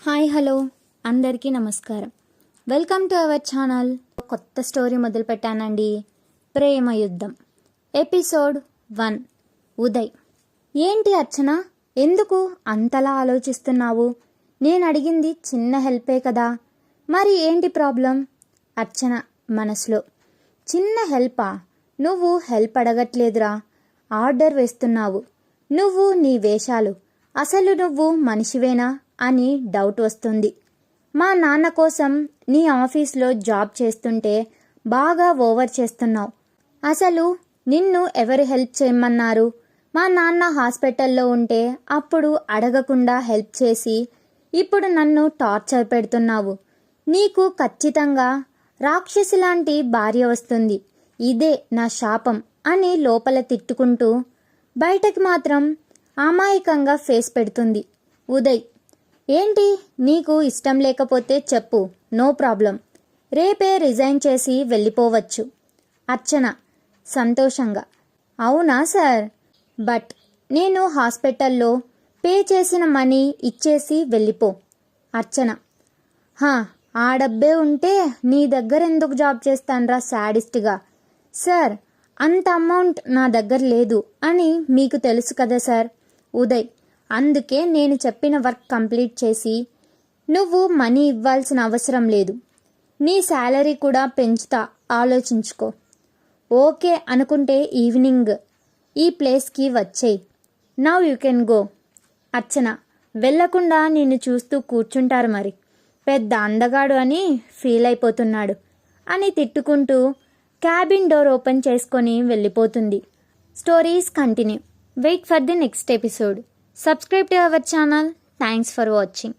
Hi hello అందరికీ నమస్కారం. Welcome to our channel. కొత్త స్టోరీ మొదలు పెట్టానండి. ప్రేమ యుద్ధం ఎపిసోడ్ 1. ఉదయ్. ఏంటి అర్చన, ఎందుకు అంతలా ఆలోచిస్తున్నావు? నేను అడిగింది చిన్న హెల్పే కదా, మరి ఏంటి ప్రాబ్లం? అర్చన మనసులో. చిన్న హెల్పా? నువ్వు హెల్ప్ అడగట్లేదురా, ఆర్డర్ వేస్తున్నావు. నువ్వు నీ వేషాలు, అసలు నువ్వు మనిషివేనా అని డౌట్ వస్తుంది. మా నాన్న కోసం నీ ఆఫీస్లో జాబ్ చేస్తుంటే బాగా ఓవర్ చేస్తున్నావు. అసలు నిన్ను ఎవరు హెల్ప్ చేయమన్నారు? మా నాన్న హాస్పిటల్లో ఉంటే అప్పుడు అడగకుండా హెల్ప్ చేసి ఇప్పుడు నన్ను టార్చర్ పెడుతున్నావు. నీకు ఖచ్చితంగా రాక్షసి లాంటి భార్య వస్తుంది, ఇదే నా శాపం అని లోపల తిట్టుకుంటూ బయటకి మాత్రం అమాయకంగా ఫేస్ పెడుతుంది. ఉదయ్. ఏంటి, నీకు ఇష్టం లేకపోతే చెప్పు, నో ప్రాబ్లం, రేపే రిజైన్ చేసి వెళ్ళిపోవచ్చు. అర్చన సంతోషంగా. అవునా సార్, బట్ నేను హాస్పిటల్లో పే చేసిన మనీ ఇచ్చేసి వెళ్ళిపో. అర్చన. ఆ డబ్బే ఉంటే నీ దగ్గర ఎందుకు జాబ్ చేస్తాన్రా శాడిస్ట్గా? సార్, అంత అమౌంట్ నా దగ్గర లేదు అని మీకు తెలుసు కదా సార్. ఉదయ్. అందుకే నేను చెప్పిన వర్క్ కంప్లీట్ చేసి నువ్వు మనీ ఇవ్వాల్సిన అవసరం లేదు. నీ శాలరీ కూడా పెంచుతా, ఆలోచించుకో. ఓకే అనుకుంటే ఈవినింగ్ ఈ ప్లేస్కి వచ్చేయి. Now you can go. Archana. వెళ్లకుండా నిన్ను చూస్తూ కూర్చుంటారు మరి, పెద్ద అందగాడు అని ఫీల్ అయిపోతున్నాడు అని తిట్టుకుంటూ క్యాబిన్ డోర్ ఓపెన్ చేసుకొని వెళ్ళిపోతుంది. Stories continue. Wait for the next episode. Subscribe to our channel. Thanks for watching.